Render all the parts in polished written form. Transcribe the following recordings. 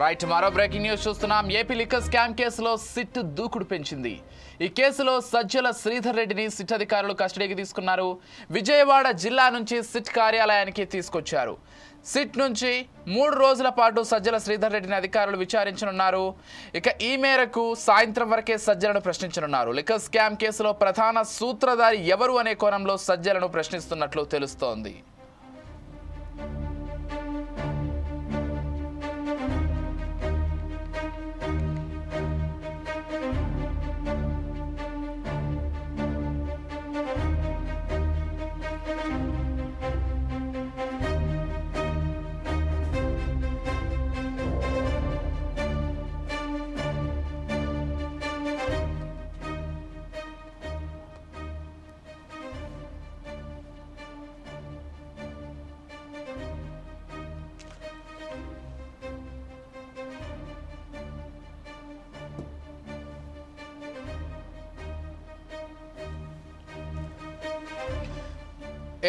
Right మరో breaking news చూస్తున్నాం. AP liquor scam కేసులో సిట్ దూకుడు పెంచింది. ఈ కేసులో సజ్జల శ్రీధర్ రెడ్డిని సిట్ అధికారులు కస్టడీకి తీసుకున్నారు. విజయవాడ జిల్లా నుంచి సిట్ కార్యాలయానికి తీసుకొచ్చారు. సిట్ నుంచి 3 రోజుల పాటు సజ్జల శ్రీధర్ రెడ్డిని అధికారులు విచారించనున్నారు. ఇక ఈ మేరకు సాయంత్రం వరకే సజ్జలను ప్రశ్నించనున్నారు. లిక్కర్ స్కామ్ కేసులో ప్రధాన సూత్రధారి ఎవరు అనే కోణంలో సజ్జలను ప్రశ్నిస్తున్నట్లు తెలుస్తోంది.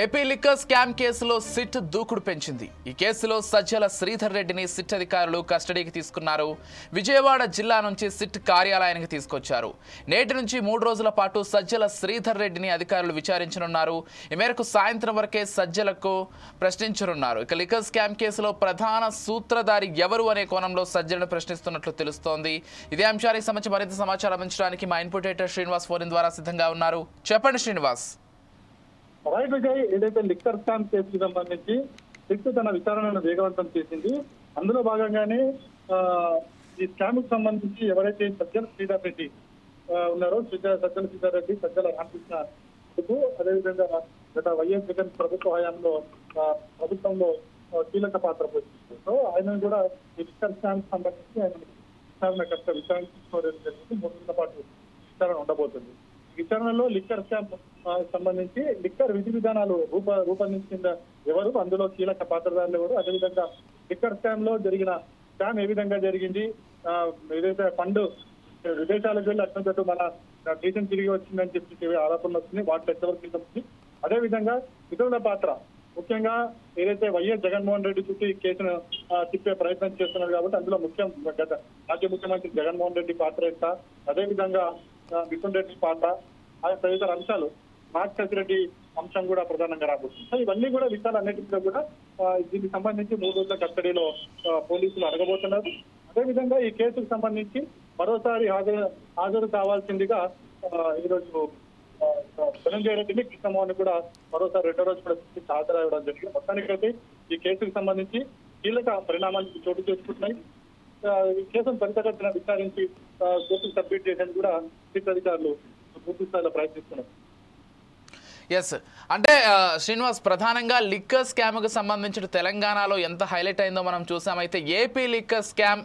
ఏపీ లిక్కర్ స్కామ్ కేసులో సిట్ దూకుడు పెంచింది. ఈ కేసులో సజ్జల శ్రీధర్ రెడ్డిని సిట్ అధికారులు కస్టడీకి తీసుకున్నారు. విజయవాడ జిల్లా నుంచి సిట్ కార్యాలయానికి తీసుకొచ్చారు. నేటి నుంచి 3 రోజుల పాటు సజ్జల శ్రీధర్ రెడ్డిని అధికారులు విచారించనున్నారు. ఈ మేరకు సాయంత్రం వరకే సజ్జలకు ప్రశ్నించనున్నారు. ఇక లిక్కర్ స్కామ్ కేసులో ప్రధాన సూత్రధారి ఎవరు అనే కోణంలో సజ్జలను ప్రశ్నిస్తున్నట్లు తెలుస్తోంది. ఇదే అంశానికి సంబంధించి మరింత సమాచారం అందించడానికి మా ఇన్పుట్ ఎడిటర్ శ్రీనివాస్ ఫోన్ ద్వారా సిద్ధంగా ఉన్నారు. చెప్పండి శ్రీనివాస్. రైట్ విజయ్, ఏదైతే లిక్కర్ స్కామ్ కేసుకు సంబంధించి సిట్ తన విచారణను వేగవంతం చేసింది. అందులో భాగంగానే ఈ స్కామ్ కు సంబంధించి ఎవరైతే సజ్జల శ్రీధర్ రెడ్డి ఉన్నారో సజ్జల శ్రీధర్ రెడ్డి, సజ్జల రామకృష్ణ, అదేవిధంగా గత వైఎస్ జగన్ ప్రభుత్వ హయాంలో ప్రభుత్వంలో కీలక పాత్ర పోషించారు. సో ఆయన కూడా ఈ లిక్కర్ స్కామ్ కు సంబంధించి ఆయన విచారణ తీసుకోవడం జరిగింది. 3 రోజుల పాటు విచారణ ఉండబోతుంది. విచారణలో లిక్కర్ స్కామ్ సంబంధించి లిక్కర్ విధి విధానాలు రూపొందించిన ఎవరు, అందులో కీలక పాత్రధారులు ఎవరు, అదేవిధంగా లిక్కర్ స్కామ్ లో జరిగిన స్కామ్ ఏ విధంగా జరిగింది, ఏదైతే ఫండ్ విదేశాలకు వెళ్ళి అట్టు మన దేశం తిరిగి వచ్చిందని చెప్పి ఆరోపణలు వస్తుంది, వాటిలో ఎంతవరకు వస్తుంది. అదేవిధంగా ఇతరుల పాత్ర, ముఖ్యంగా ఏదైతే వైఎస్ జగన్మోహన్ రెడ్డి చుట్టూ ఈ కేసును తిప్పే ప్రయత్నం చేస్తున్నారు కాబట్టి అందులో రాజ్య ముఖ్యమంత్రి జగన్మోహన్ రెడ్డి పాత్ర ఎంత, అదేవిధంగా మిథున్ రెడ్డి పాత్ర, తదితర అంశాలు, నాగశేఖర రెడ్డి అంశం కూడా ప్రధానంగా రాబోతుంది. సో ఇవన్నీ కూడా విషయాలు అన్నింటిలో కూడా దీనికి సంబంధించి 3 రోజుల కస్టడీలో పోలీసులు అడగబోతున్నారు. అదేవిధంగా ఈ కేసుకు సంబంధించి మరోసారి హాజరు కావాల్సిందిగా ఈరోజు ధనంజయ రెడ్డిని, కృష్ణమోహన్ కూడా మరోసారి 2వ రోజు కూడా హాజరవ్వడం జరిగింది. మొత్తానికైతే ఈ కేసుకు సంబంధించి కీలక పరిణామాలు చోటు చేసుకుంటున్నాయి. ఈ కేసును త్వరితగతిన విచారించి కోర్టుకు సబ్మిట్ చేసేందుకు కూడా సిట్ అధికారులు పూర్తి స్థాయిలో ప్రయత్నిస్తున్నారు. ఎస్, అంటే శ్రీనివాస్, ప్రధానంగా లిక్కర్ స్కామ్కు సంబంధించిన తెలంగాణలో ఎంత హైలైట్ అయిందో మనం చూసామైతే ఏపీ లిక్కర్ స్కామ్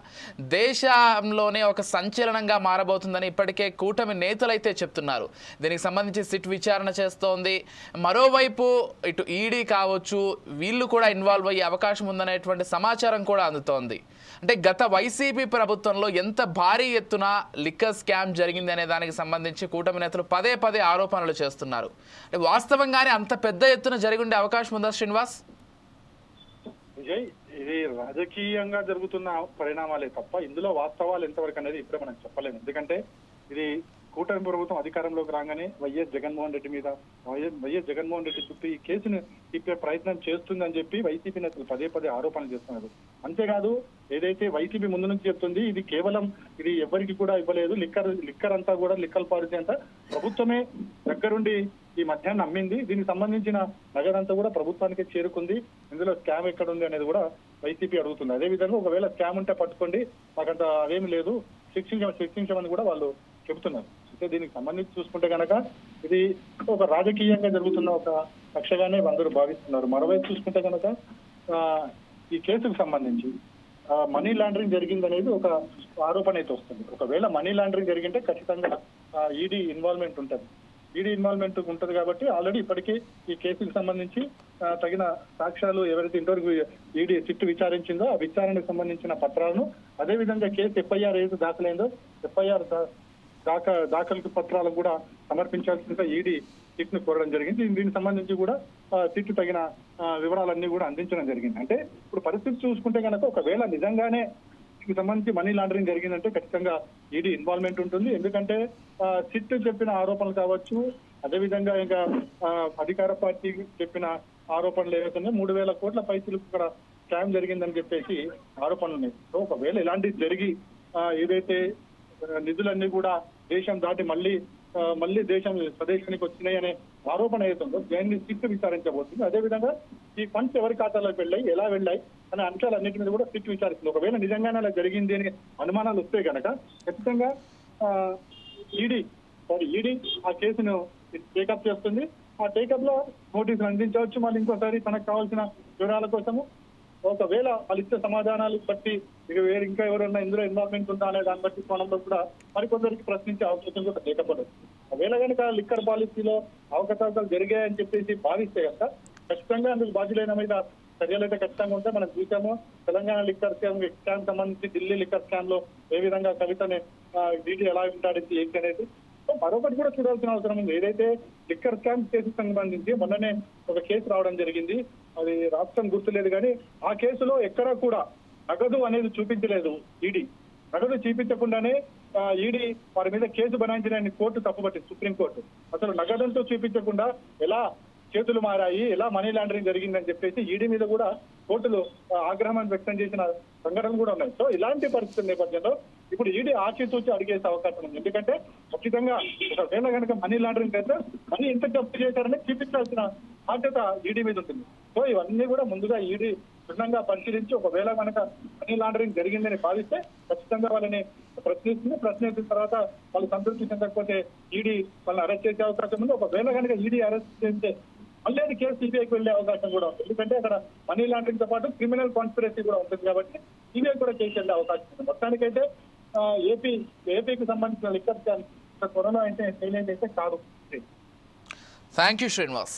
దేశంలోనే ఒక సంచలనంగా మారబోతుందని ఇప్పటికే కూటమి నేతలైతే చెప్తున్నారు. దీనికి సంబంధించి సిట్ విచారణ చేస్తోంది. మరోవైపు ఇటు ఈడీ కావచ్చు, వీళ్ళు కూడా ఇన్వాల్వ్ అయ్యే అవకాశం ఉందనేటువంటి సమాచారం కూడా అందుతోంది. అంటే గత వైసీపీ ప్రభుత్వంలో ఎంత భారీ ఎత్తున లిక్కర్ స్కామ్ జరిగింది అనే దానికి సంబంధించి కూటమి నేతలు పదే ఆరోపణలు చేస్తున్నారు. అంటే వాస్తవంగానే అంత పెద్ద ఎత్తున జరిగి ఉండే అవకాశం ఉందా శ్రీనివాస్? విజయ్, ఇది రాజకీయంగా జరుగుతున్న పరిణామాలే తప్ప ఇందులో వాస్తవాలు ఎంతవరకు అనేది ఇప్పుడే మనం చెప్పలేము. ఎందుకంటే ఇది కూటమి ప్రభుత్వం అధికారంలోకి రాగానే వైఎస్ జగన్మోహన్ రెడ్డి చుట్టూ ఈ కేసును తిప్పే ప్రయత్నం చేస్తుందని చెప్పి వైసీపీ నేతలు పదే ఆరోపణలు చేస్తున్నారు. అంతేకాదు, ఏదైతే వైసీపీ ముందు నుంచి చెప్తుంది ఇది కేవలం ఇది ఎవరికి కూడా ఇవ్వలేదు, లిక్కర్ అంతా కూడా లిక్కర్ పాలసీ అంతా ప్రభుత్వమే దగ్గరుండి ఈ మధ్యాహ్నం అమ్మింది, దీనికి సంబంధించిన నగదంతా కూడా ప్రభుత్వానికే చేరుకుంది, ఇందులో స్కామ్ ఎక్కడ ఉంది అనేది కూడా వైసీపీ అడుగుతుంది. అదేవిధంగా ఒకవేళ స్కామ్ ఉంటే పట్టుకోండి, మాకంత అదేమి లేదు, శిక్షించమని కూడా వాళ్ళు చెబుతున్నారు. అయితే దీనికి సంబంధించి చూసుకుంటే కనుక ఇది ఒక రాజకీయంగా జరుగుతున్న ఒక కక్షగానే అందరూ భావిస్తున్నారు. మరోవైపు చూసుకుంటే కనుక ఈ కేసుకు సంబంధించి మనీ లాండరింగ్ జరిగిందనేది ఒక ఆరోపణ అయితే వస్తుంది. ఒకవేళ మనీ లాండరింగ్ జరిగింటే ఖచ్చితంగా ఈడీ ఇన్వాల్వ్మెంట్ ఉంటుంది. ఈడీ ఇన్వాల్వ్మెంట్ ఉంటుంది కాబట్టి ఆల్రెడీ ఇప్పటికీ ఈ కేసుకు సంబంధించి తగిన సాక్ష్యాలు ఎవరైతే ఇంతవరకు ఈడీ సిట్ విచారించిందో ఆ విచారణకు సంబంధించిన పత్రాలను, అదేవిధంగా కేసు ఎఫ్ఐఆర్ ఏదైతే దాఖలైందో ఎఫ్ఐఆర్ దాఖలు పత్రాలకు కూడా సమర్పించాల్సిందిగా ఈడీ సిట్ ను కోరడం జరిగింది. దీనికి సంబంధించి కూడా సిట్ తగిన వివరాలన్నీ కూడా అందించడం జరిగింది. అంటే ఇప్పుడు పరిస్థితి చూసుకుంటే కనుక ఒకవేళ నిజంగానే దీనికి సంబంధించి మనీ లాండరింగ్ జరిగిందంటే ఖచ్చితంగా ఈడీ ఇన్వాల్వ్మెంట్ ఉంటుంది. ఎందుకంటే సిట్ చెప్పిన ఆరోపణలు కావచ్చు, అదేవిధంగా ఇంకా అధికార పార్టీ చెప్పిన ఆరోపణలు ఏవైతున్నాయో 3,000 కోట్ల పైసలకు ఇక్కడ స్కామ్ జరిగిందని చెప్పేసి ఆరోపణలు ఉన్నాయి. సో ఒకవేళ ఇలాంటివి జరిగి ఏదైతే నిధులన్నీ కూడా దేశం దాటి మళ్ళీ దేశం స్వదేశానికి వచ్చినాయి అనే ఆరోపణ ఏదైతుందో దాన్ని సిట్ విచారించబోతుంది. అదేవిధంగా ఈ ఫండ్స్ ఎవరి ఖాతాలోకి వెళ్ళాయి, ఎలా వెళ్ళాయి అనే అంశాలన్నింటి మీద కూడా సిట్ విచారిస్తుంది. ఒకవేళ నిజంగానే అలా జరిగింది అని అనుమానాలు వస్తే కనుక ఖచ్చితంగా ఈడీ ఆ కేసును టేకప్ చేస్తుంది. ఆ టేకప్ లో నోటీసులు అందించవచ్చు. మళ్ళీ ఇంకోసారి తనకు కావాల్సిన వివరాల కోసము ఒకవేళ వాళ్ళు ఇచ్చే సమాధానాలు బట్టి ఇంకా ఎవరైనా ఇందులో ఇన్వాల్వ్మెంట్ ఉందా అనే దాన్ని బట్టి కోణంలో కూడా మరికొందరికి ప్రశ్నించే అవకాశం కూడా లేకపోలేదు. ఒకవేళ కనుక లిక్కర్ పాలసీలో అవకతవకలు జరిగాయని చెప్పేసి భావిస్తే కనుక ఖచ్చితంగా అందుకు బాధ్యులైన మీద చర్యలు అయితే ఖచ్చితంగా ఉంటే మనం చూసాము. తెలంగాణ లిక్కర్ స్కామ్ సంబంధించి ఢిల్లీ లిక్కర్ స్కామ్ లో ఏ విధంగా కవితని డీటీ ఎలా ఉంటాడింది ఏంటి అనేది. మరొకటి కూడా చూడాల్సిన అవసరం ఉంది. ఏదైతే లిక్కర్ స్కామ్ కేసుకు సంబంధించి మొన్ననే ఒక కేసు రావడం జరిగింది, అది రాష్ట్రం గుర్తులేదు కానీ ఆ కేసులో ఎక్కడా కూడా నగదు అనేది చూపించలేదు ఈడీ. నగదు చూపించకుండానే ఈడీ వారి మీద కేసు బనాయించిన కోర్టు తప్పుపట్టింది, సుప్రీంకోర్టు. అసలు నగదంతో చూపించకుండా ఎలా చేతులు మారాయి, ఎలా మనీ లాండరింగ్ జరిగిందని చెప్పేసి ఈడీ మీద కూడా కోర్టులు ఆగ్రహాన్ని వ్యక్తం చేసిన సంఘటనలు కూడా ఉన్నాయి. సో ఇలాంటి పరిస్థితుల నేపథ్యంలో ఇప్పుడు ఈడీ ఆచితూచి అడిగేసే అవకాశం ఉంది. ఎందుకంటే ఖచ్చితంగా ఒకవేళ కనుక మనీ లాండరింగ్ అయితే మనీ ఎంత జప్తు చేశారని చూపించాల్సిన బాధ్యత ఈడీ మీద ఉంటుంది. సో ఇవన్నీ కూడా ముందుగా ఈడీ క్షుణ్ణంగా పరిశీలించి ఒకవేళ కనుక మనీ లాండరింగ్ జరిగిందని భావిస్తే ఖచ్చితంగా వాళ్ళని ప్రశ్నించిన తర్వాత వాళ్ళు సంతృప్తి చెందకపోతే ఈడీ వాళ్ళని అరెస్ట్ చేసే అవకాశం ఉంది. ఒకవేళ కనుక ఈడీ అరెస్ట్ చేస్తే మళ్ళీ అది కేసు సిబిఐకి వెళ్లే అవకాశం కూడా ఉంది. ఎందుకంటే అక్కడ మనీ లాండరింగ్ తో పాటు క్రిమినల్ కాన్స్పిరసీ కూడా ఉంటుంది కాబట్టి సిబిఐ కూడా కేసు వెళ్లే అవకాశం ఉంది. మొత్తానికైతే ఏపీకి సంబంధించిన లిక్కర్ స్కామ్ త్వరలో అయితే ఫెయిల్ అయితే కాదు. Thank you Srinivas.